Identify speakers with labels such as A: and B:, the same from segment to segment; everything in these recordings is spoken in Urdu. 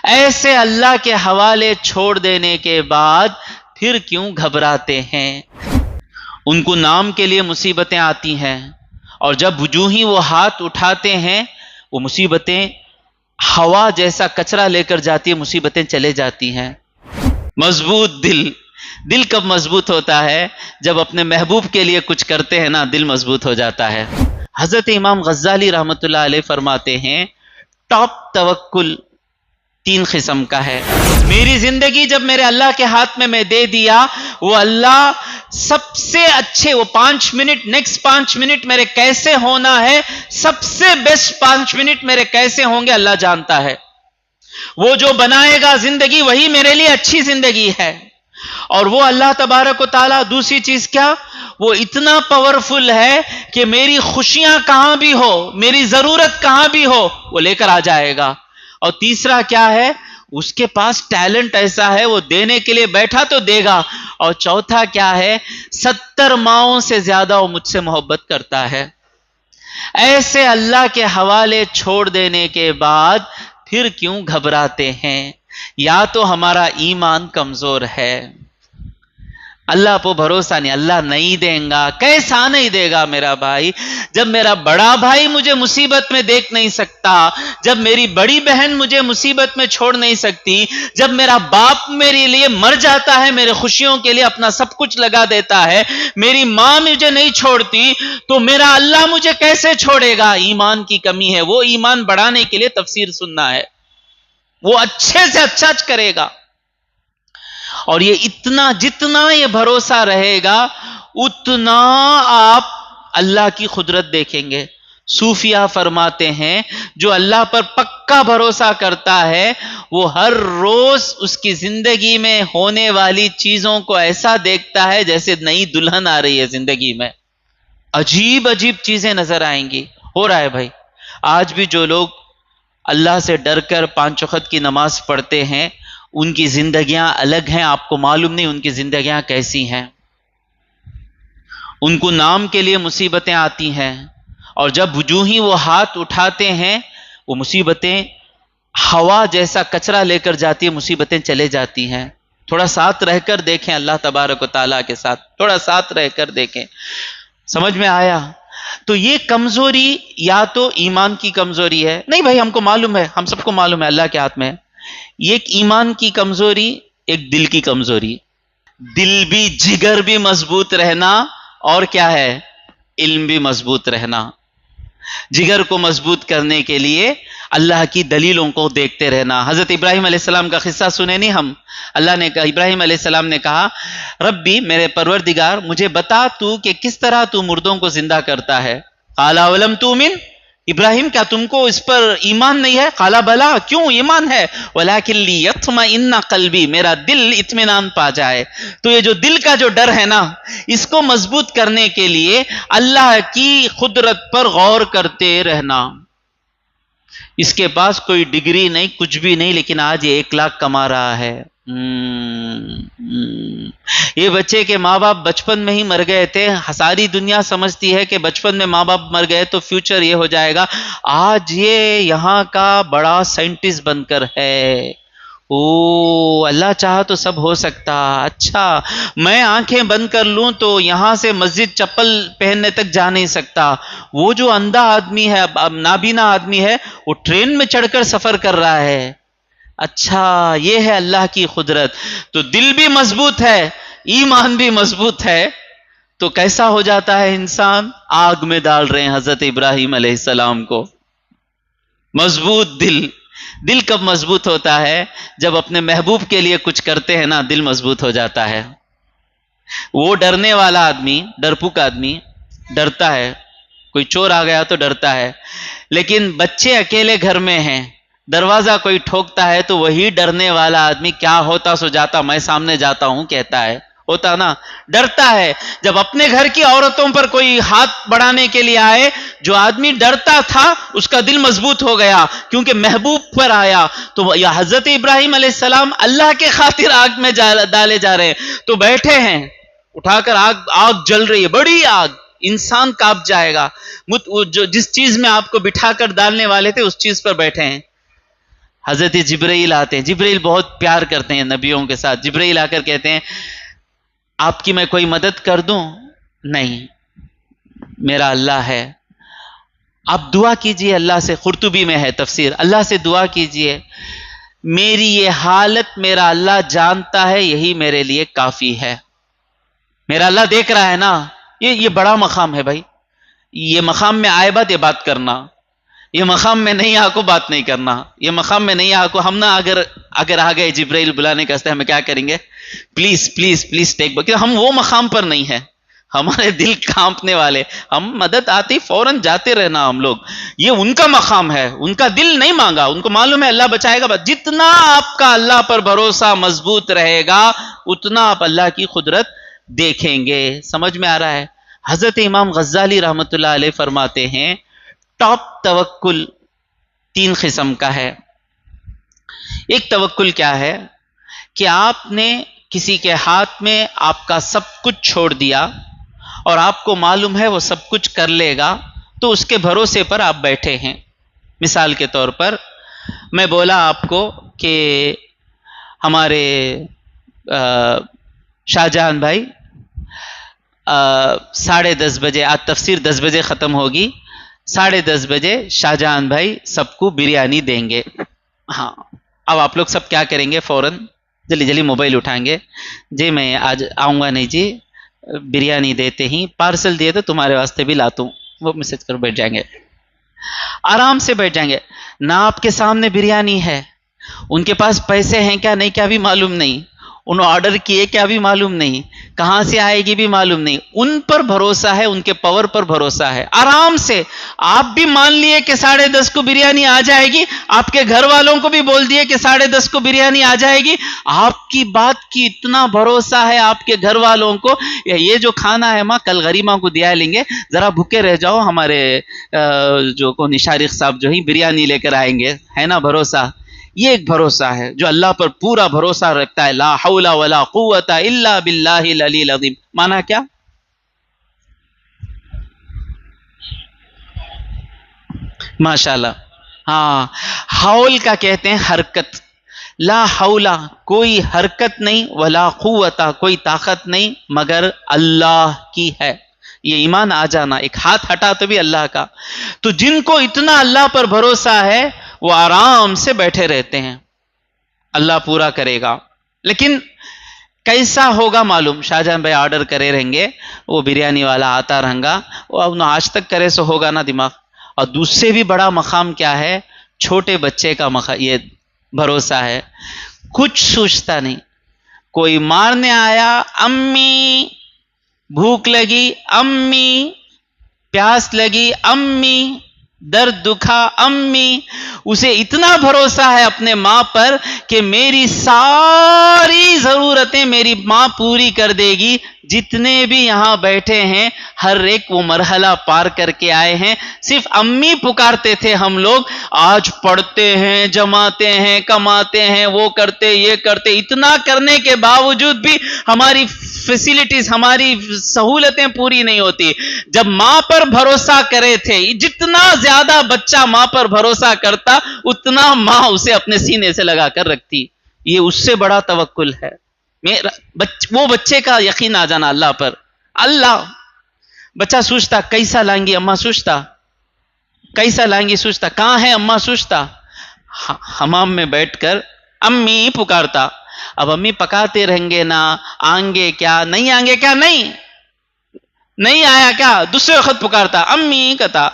A: ایسے اللہ کے حوالے چھوڑ دینے کے بعد پھر کیوں گھبراتے ہیں؟ ان کو نام کے لیے مصیبتیں آتی ہیں، اور جب جو ہی وہ ہاتھ اٹھاتے ہیں وہ مصیبتیں ہوا جیسا کچرا لے کر جاتی ہے، مصیبتیں چلے جاتی ہیں۔ مضبوط دل کب مضبوط ہوتا ہے؟ جب اپنے محبوب کے لیے کچھ کرتے ہیں نا، دل مضبوط ہو جاتا ہے۔ حضرت امام غزالی رحمۃ اللہ علیہ فرماتے ہیں ٹاپ توکل 3 قسم کا ہے۔ میری زندگی جب میرے اللہ کے ہاتھ میں دے دیا، وہ اللہ سب سے اچھے، وہ 5 منٹ، نیکسٹ 5 منٹ میرے کیسے ہونا ہے، سب سے بیسٹ 5 منٹ میرے کیسے ہوں گے اللہ جانتا ہے۔ وہ جو بنائے گا زندگی وہی میرے لیے اچھی زندگی ہے۔ اور وہ اللہ تبارک و تعالیٰ، دوسری چیز کیا، وہ اتنا پاورفل ہے کہ میری خوشیاں کہاں بھی ہو، میری ضرورت کہاں بھی ہو، وہ لے کر آ جائے گا۔ اور تیسرا کیا ہے، اس کے پاس ٹیلنٹ ایسا ہے، وہ دینے کے لیے بیٹھا تو دے گا۔ اور چوتھا کیا ہے، 70 ماؤں سے زیادہ وہ مجھ سے محبت کرتا ہے۔ ایسے اللہ کے حوالے چھوڑ دینے کے بعد پھر کیوں گھبراتے ہیں؟ یا تو ہمارا ایمان کمزور ہے، اللہ پہ بھروسہ نہیں، اللہ نہیں دیں گا، کیسا نہیں دے گا میرا بھائی؟ جب میرا بڑا بھائی مجھے مصیبت میں دیکھ نہیں سکتا، جب میری بڑی بہن مجھے مصیبت میں چھوڑ نہیں سکتی، جب میرا باپ میرے لیے مر جاتا ہے، میرے خوشیوں کے لیے اپنا سب کچھ لگا دیتا ہے، میری ماں مجھے نہیں چھوڑتی، تو میرا اللہ مجھے کیسے چھوڑے گا؟ ایمان کی کمی ہے۔ وہ ایمان بڑھانے کے لیے تفسیر سننا ہے، وہ اچھے سے اچھا کرے گا۔ اور یہ جتنا یہ بھروسہ رہے گا اتنا آپ اللہ کی قدرت دیکھیں گے۔ صوفیہ فرماتے ہیں جو اللہ پر پکا بھروسہ کرتا ہے وہ ہر روز اس کی زندگی میں ہونے والی چیزوں کو ایسا دیکھتا ہے جیسے نئی دلہن آ رہی ہے زندگی میں، عجیب چیزیں نظر آئیں گی۔ ہو رہا ہے بھائی، آج بھی جو لوگ اللہ سے ڈر کر 5 وقت کی نماز پڑھتے ہیں ان کی زندگیاں الگ ہیں، آپ کو معلوم نہیں ان کی زندگیاں کیسی ہیں۔ ان کو نام کے لیے مصیبتیں آتی ہیں، اور جب جو ہی وہ ہاتھ اٹھاتے ہیں وہ مصیبتیں ہوا جیسا کچرا لے کر جاتی ہے، مصیبتیں چلے جاتی ہیں۔ تھوڑا ساتھ رہ کر دیکھیں اللہ تبارک و تعالیٰ کے ساتھ، تھوڑا ساتھ رہ کر دیکھیں، سمجھ میں آیا؟ تو یہ کمزوری یا تو ایمان کی کمزوری ہے، نہیں بھائی ہم کو معلوم ہے، ہم سب کو معلوم ہے اللہ کے ہاتھ میں ہے۔ یہ ایک ایمان کی کمزوری، ایک دل کی کمزوری۔ دل بھی، جگر بھی مضبوط رہنا، اور کیا ہے، علم بھی مضبوط رہنا۔ جگر کو مضبوط کرنے کے لیے اللہ کی دلیلوں کو دیکھتے رہنا۔ حضرت ابراہیم علیہ السلام کا قصہ سنے نہیں ہم؟ اللہ نے کہا، ابراہیم علیہ السلام نے کہا ربی، میرے پروردگار مجھے بتا تو کہ کس طرح تو مردوں کو زندہ کرتا ہے۔ قال اولم تؤمن، ابراہیم کیا تم کو اس پر ایمان نہیں ہے؟ قال بلا، کیوں ایمان ہے، ولکن لیطمئن قلبی، میرا دل اطمینان پا جائے۔ تو یہ جو دل کا جو ڈر ہے نا، اس کو مضبوط کرنے کے لیے اللہ کی قدرت پر غور کرتے رہنا۔ اس کے پاس کوئی ڈگری نہیں، کچھ بھی نہیں، لیکن آج یہ 1 لاکھ کما رہا ہے۔ یہ بچے کے ماں باپ بچپن میں ہی مر گئے تھے، ساری دنیا سمجھتی ہے کہ بچپن میں ماں باپ مر گئے تو فیوچر یہ ہو جائے گا، آج یہ یہاں کا بڑا سائنٹسٹ بن کر ہے۔ اللہ چاہا تو سب ہو سکتا۔ اچھا، میں آنکھیں بند کر لوں تو یہاں سے مسجد چپل پہننے تک جا نہیں سکتا۔ وہ جو اندھا آدمی ہے، نابینا آدمی ہے، وہ ٹرین میں چڑھ کر سفر کر رہا ہے۔ اچھا، یہ ہے اللہ کی قدرت۔ تو دل بھی مضبوط ہے، ایمان بھی مضبوط ہے، تو کیسا ہو جاتا ہے انسان؟ آگ میں ڈال رہے ہیں حضرت ابراہیم علیہ السلام کو۔ مضبوط دل کب مضبوط ہوتا ہے؟ جب اپنے محبوب کے لیے کچھ کرتے ہیں نا، دل مضبوط ہو جاتا ہے۔ وہ ڈرنے والا آدمی، ڈرپوک آدمی ڈرتا ہے، کوئی چور آ گیا تو ڈرتا ہے، لیکن بچے اکیلے گھر میں ہیں، دروازہ کوئی ٹھوکتا ہے تو وہی ڈرنے والا آدمی کیا ہوتا سو جاتا، میں سامنے جاتا ہوں کہتا ہے، ہوتا نا، ڈرتا ہے۔ جب اپنے گھر کی عورتوں پر کوئی ہاتھ بڑھانے کے لیے آئے، جو آدمی ڈرتا تھا اس کا دل مضبوط ہو گیا کیونکہ محبوب پر آیا۔ تو یا حضرت ابراہیم علیہ السلام اللہ کے خاطر آگ میں ڈالے جا رہے ہیں، تو بیٹھے ہیں، اٹھا کر آگ جل رہی ہے، بڑی آگ، انسان کانپ جائے گا۔ جس چیز میں آپ کو بٹھا کر ڈالنے والے تھے اس چیز پر بیٹھے ہیں۔ حضرت جبرائیل آتے ہیں. جبرائیل بہت پیار کرتے ہیں نبیوں کے ساتھ. جبرائیل آ کر کہتے ہیں آپ کی میں کوئی مدد کر دوں؟ نہیں، میرا اللہ ہے. آپ دعا کیجئے اللہ سے. قرطبی میں ہے تفسیر، اللہ سے دعا کیجئے، میری یہ حالت میرا اللہ جانتا ہے، یہی میرے لیے کافی ہے. میرا اللہ دیکھ رہا ہے نا. یہ بڑا مقام ہے بھائی. یہ مقام میں آئے بات یہ بات کرنا، یہ مقام میں نہیں آ کو بات نہیں کرنا، یہ مقام میں نہیں آ کو ہم نہ اگر آ گئے جبرائیل بلانے کا ہمیں کیا کریں گے؟ پلیز پلیز پلیز ٹیک بک. ہم وہ مقام پر نہیں ہیں، ہمارے دل کانپنے والے، ہم مدد آتی فوراً جاتے رہنا ہم لوگ. یہ ان کا مقام ہے، ان کا دل نہیں مانگا، ان کو معلوم ہے اللہ بچائے گا. جتنا آپ کا اللہ پر بھروسہ مضبوط رہے گا اتنا آپ اللہ کی قدرت دیکھیں گے. سمجھ میں آ رہا ہے؟ حضرت امام غزالی رحمۃ اللہ علیہ فرماتے ہیں ٹاپ توکل 3 قسم کا ہے. ایک توکل کیا ہے کہ آپ نے کسی کے ہاتھ میں آپ کا سب کچھ چھوڑ دیا اور آپ کو معلوم ہے وہ سب کچھ کر لے گا، تو اس کے بھروسے پر آپ بیٹھے ہیں. مثال کے طور پر میں بولا آپ کو کہ ہمارے شاہ جہان بھائی 10:30 بجے، آج تفسیر 10 بجے ختم ہوگی، 10:30 بجے شاہ جہان بھائی سب کو بریانی دیں گے. ہاں، اب آپ لوگ سب کیا کریں گے؟ فوراً جلدی جلدی موبائل اٹھائیں گے، جی میں آج آؤں گا نہیں جی، بریانی دیتے ہی پارسل دیے تو تمہارے واسطے بھی لاتا ہوں، وہ میسج کر بیٹھ جائیں گے. آرام سے بیٹھ جائیں گے. نہ آپ کے سامنے بریانی ہے، ان کے پاس پیسے ہیں کیا نہیں کیا بھی معلوم نہیں، انہوں آرڈر کیے کیا بھی معلوم نہیں، کہاں سے آئے گی بھی معلوم نہیں. ان پر بھروسہ ہے، ان کے پاور پر بھروسہ ہے. آرام سے آپ بھی مان لیے کہ 10:30 کو بریانی آ جائے گی، آپ کے گھر والوں کو بھی بول دیے کہ 10:30 کو بریانی آ جائے گی. آپ کی بات کی اتنا بھروسہ ہے آپ کے گھر والوں کو، یہ جو کھانا ہے ماں کل غریباں کو دیا لیں گے، ذرا بھوکے رہ جاؤ، ہمارے جو کو نشارق صاحب جو ہی بریانی لے کر آئیں گے. ہے نا بھروسہ؟ یہ ایک بھروسہ ہے جو اللہ پر پورا بھروسہ رکھتا ہے. لا حول ولا قوت الا باللہ العلی العظیم. مانا کیا؟ ماشاءاللہ. ہاں، حول کا کہتے ہیں حرکت. لا حول کوئی حرکت نہیں، ولا قوت کوئی طاقت نہیں مگر اللہ کی ہے. یہ ایمان آ جانا، ایک ہاتھ ہٹا تو بھی اللہ کا. تو جن کو اتنا اللہ پر بھروسہ ہے وہ آرام سے بیٹھے رہتے ہیں، اللہ پورا کرے گا. لیکن کیسا ہوگا معلوم؟ شاہ جہاں بھائی آرڈر کرے رہیں گے، وہ بریانی والا آتا رہیں گا، وہ انہوں آج تک کرے سو ہوگا نا دماغ. اور دوسرے بھی بڑا مقام کیا ہے؟ چھوٹے بچے کا یہ بھروسہ ہے، کچھ سوچتا نہیں. کوئی مارنے آیا، امی بھوک لگی، امی پیاس لگی، امی درد دکھا، امی. اسے اتنا بھروسہ ہے اپنے ماں پر کہ میری ساری ضرورتیں میری ماں پوری کر دے گی. جتنے بھی یہاں بیٹھے ہیں ہر ایک وہ مرحلہ پار کر کے آئے ہیں. صرف امی پکارتے تھے ہم لوگ، آج پڑھتے ہیں، جماتے ہیں، کماتے ہیں، وہ کرتے یہ کرتے. اتنا کرنے کے باوجود بھی ہماری فیسیلیٹیز، ہماری سہولتیں پوری نہیں ہوتی. جب ماں پر بھروسہ کرے تھے، جتنا زیادہ بچہ ماں پر بھروسہ کرتا اتنا ماں اسے اپنے سینے سے لگا کر رکھتی. یہ اس سے بڑا توکل ہے. وہ بچے کا یقین آ جانا اللہ پر. اللہ بچہ سوچتا کیسا لائیں گی اماں، سوچتا کیسا لائیں گی، سوچتا کہاں ہے اماں، سوچتا حمام میں بیٹھ کر امی پکارتا. اب امی پکاتے رہیں گے نا، آئیں گے کیا نہیں آئیں گے کیا؟ نہیں آیا کیا؟ دوسرے وقت پکارتا، امی کہتا،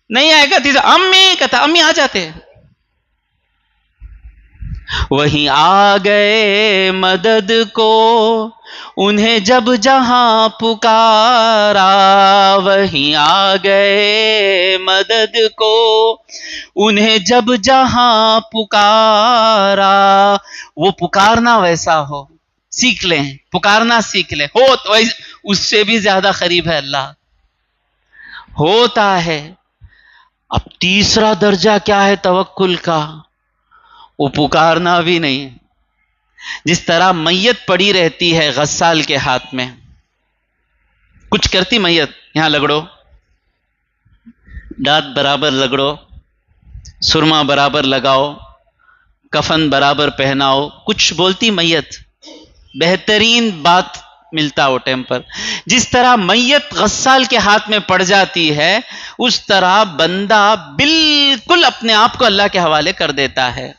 A: نہیں آئے گا، تیسرا امی کہتا، امی آ جاتے. وہیں آ گئے مدد کو انہیں جب جہاں پکارا، وہیں آ گئے مدد کو انہیں جب جہاں پکارا. وہ پکارنا ویسا ہو، سیکھ لیں، پکارنا سیکھ لیں. ہو تو اس سے بھی زیادہ قریب ہے اللہ، ہوتا ہے. اب تیسرا درجہ کیا ہے توکل کا؟ وہ پکارنا بھی نہیں. جس طرح میت پڑی رہتی ہے غسال کے ہاتھ میں، کچھ کرتی میت، یہاں لگڑو، دانت برابر لگڑو، سرما برابر لگاؤ، کفن برابر پہناؤ، کچھ بولتی میت، بہترین بات ملتا وہ ٹائم پر۔ جس طرح میت غسال کے ہاتھ میں پڑ جاتی ہے، اس طرح بندہ بالکل اپنے آپ کو اللہ کے حوالے کر دیتا ہے،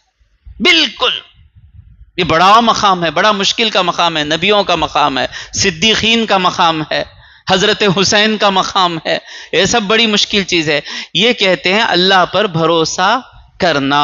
A: بالکل۔ یہ بڑا مقام ہے، بڑا مشکل کا مقام ہے، نبیوں کا مقام ہے، صدیقین کا مقام ہے، حضرت حسین کا مقام ہے، یہ سب بڑی مشکل چیز ہے۔ یہ کہتے ہیں اللہ پر بھروسہ کرنا۔